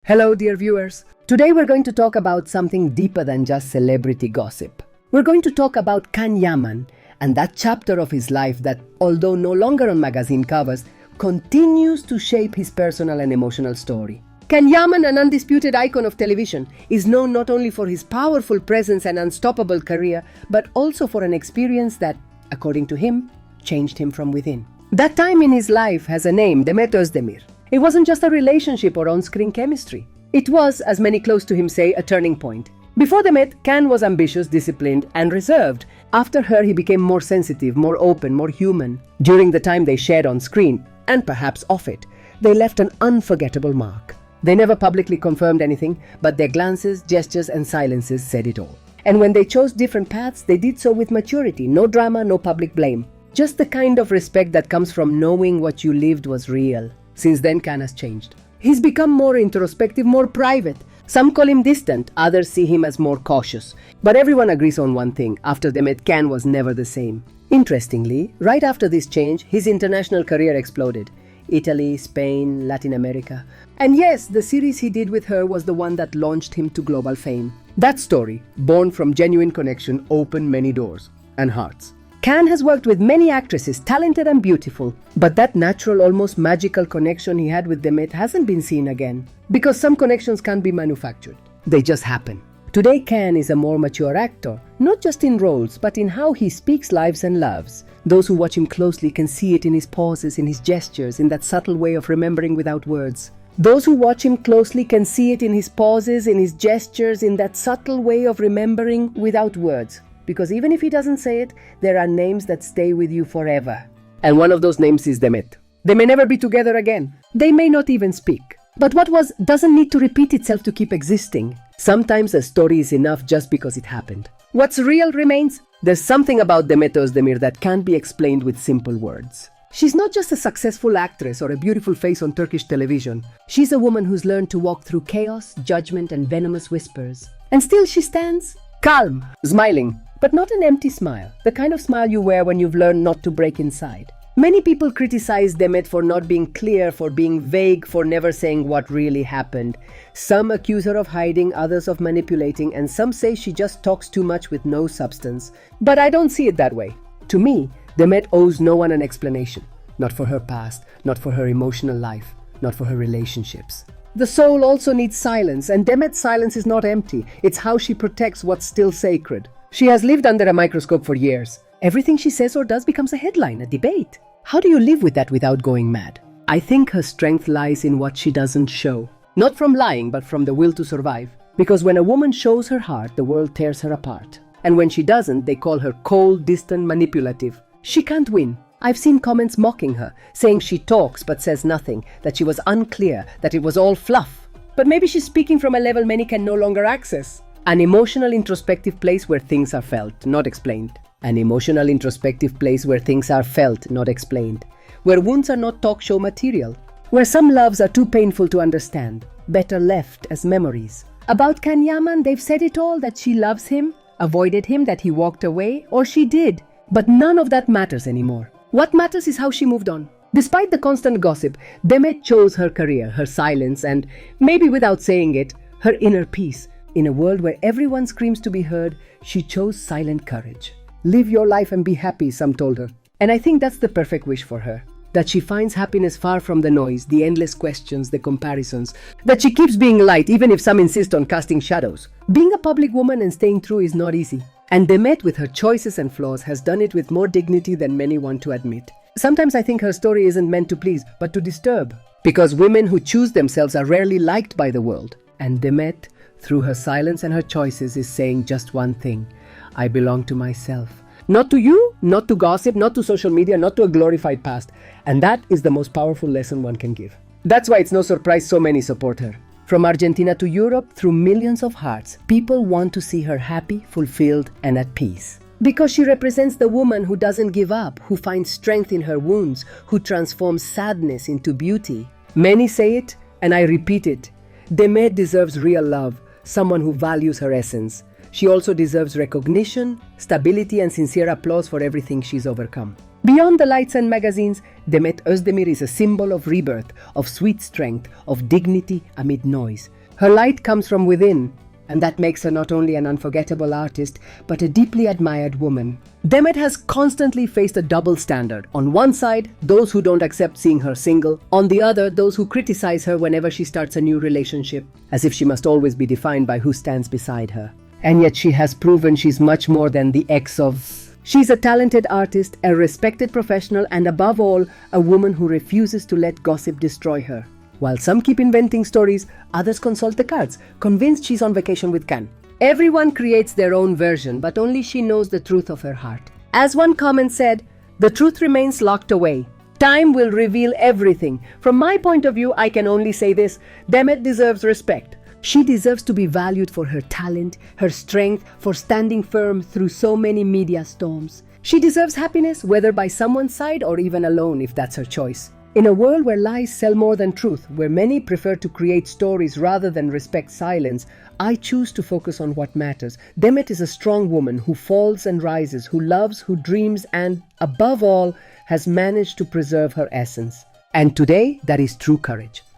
Hello, dear viewers. Today we're going to talk about something deeper than just celebrity gossip. We're going to talk about Can Yaman and that chapter of his life that, although no longer on magazine covers, continues to shape his personal and emotional story. Can Yaman, an undisputed icon of television, is known not only for his powerful presence and unstoppable career, but also for an experience that, according to him, changed him from within. That time in his life has a name, Demet Özdemir. It wasn't just a relationship or on-screen chemistry. It was, as many close to him say, a turning point. Before they met, Can was ambitious, disciplined, and reserved. After her, he became more sensitive, more open, more human. During the time they shared on screen, and perhaps off it, they left an unforgettable mark. They never publicly confirmed anything, but their glances, gestures, and silences said it all. And when they chose different paths, they did so with maturity, no drama, no public blame. Just the kind of respect that comes from knowing what you lived was real. Since then, Can has changed. He's become more introspective, more private. Some call him distant, others see him as more cautious. But everyone agrees on one thing: after they met, Can was never the same. Interestingly, right after this change, his international career exploded. Italy, Spain, Latin America. And yes, the series he did with her was the one that launched him to global fame. That story, born from genuine connection, opened many doors and hearts. Can has worked with many actresses, talented and beautiful, but that natural, almost magical connection he had with Demet hasn't been seen again. Because some connections can't be manufactured. They just happen. Today, Can is a more mature actor, not just in roles, but in how he speaks lives and loves. Those who watch him closely can see it in his pauses, in his gestures, in that subtle way of remembering without words. Those who watch him closely can see it in his pauses, in his gestures, in that subtle way of remembering without words. Because even if he doesn't say it, there are names that stay with you forever. And one of those names is Demet. They may never be together again. They may not even speak. But what was doesn't need to repeat itself to keep existing. Sometimes a story is enough just because it happened. What's real remains. There's something about Demet Özdemir that can't be explained with simple words. She's not just a successful actress or a beautiful face on Turkish television. She's a woman who's learned to walk through chaos, judgment, and venomous whispers. And still she stands, calm, smiling. But not an empty smile, the kind of smile you wear when you've learned not to break inside. Many people criticize Demet for not being clear, for being vague, for never saying what really happened. Some accuse her of hiding, others of manipulating, and some say she just talks too much with no substance. But I don't see it that way. To me, Demet owes no one an explanation. Not for her past, not for her emotional life, not for her relationships. The soul also needs silence, and Demet's silence is not empty. It's how she protects what's still sacred. She has lived under a microscope for years. Everything she says or does becomes a headline, a debate. How do you live with that without going mad? I think her strength lies in what she doesn't show. Not from lying, but from the will to survive. Because when a woman shows her heart, the world tears her apart. And when she doesn't, they call her cold, distant, manipulative. She can't win. I've seen comments mocking her, saying she talks but says nothing, that she was unclear, that it was all fluff. But maybe she's speaking from a level many can no longer access. An emotional introspective place where things are felt, not explained. An emotional introspective place where things are felt, not explained. Where wounds are not talk show material. Where some loves are too painful to understand, better left as memories. About Can Yaman, they've said it all, that she loves him, avoided him, that he walked away, or she did. But none of that matters anymore. What matters is how she moved on. Despite the constant gossip, Demet chose her career, her silence, and, maybe without saying it, her inner peace. In a world where everyone screams to be heard, she chose silent courage. Live your life and be happy, some told her. And I think that's the perfect wish for her. That she finds happiness far from the noise, the endless questions, the comparisons. That she keeps being light even if some insist on casting shadows. Being a public woman and staying true is not easy. And Demet, with her choices and flaws, has done it with more dignity than many want to admit. Sometimes I think her story isn't meant to please, but to disturb. Because women who choose themselves are rarely liked by the world. And Demet, through her silence and her choices, is saying just one thing: I belong to myself. Not to you, not to gossip, not to social media, not to a glorified past. And that is the most powerful lesson one can give. That's why it's no surprise so many support her. From Argentina to Europe, through millions of hearts, people want to see her happy, fulfilled, and at peace. Because she represents the woman who doesn't give up, who finds strength in her wounds, who transforms sadness into beauty. Many say it, and I repeat it. Demet deserves real love. Someone who values her essence. She also deserves recognition, stability, and sincere applause for everything she's overcome. Beyond the lights and magazines, Demet Özdemir is a symbol of rebirth, of sweet strength, of dignity amid noise. Her light comes from within, and that makes her not only an unforgettable artist, but a deeply admired woman. Demet has constantly faced a double standard. On one side, those who don't accept seeing her single. On the other, those who criticize her whenever she starts a new relationship, as if she must always be defined by who stands beside her. And yet she has proven she's much more than the ex of... She's a talented artist, a respected professional, and above all, a woman who refuses to let gossip destroy her. While some keep inventing stories, others consult the cards, convinced she's on vacation with Can. Everyone creates their own version, but only she knows the truth of her heart. As one comment said, the truth remains locked away. Time will reveal everything. From my point of view, I can only say this: Demet deserves respect. She deserves to be valued for her talent, her strength, for standing firm through so many media storms. She deserves happiness, whether by someone's side or even alone, if that's her choice. In a world where lies sell more than truth, where many prefer to create stories rather than respect silence, I choose to focus on what matters. Demet is a strong woman who falls and rises, who loves, who dreams, and, above all, has managed to preserve her essence. And today, that is true courage.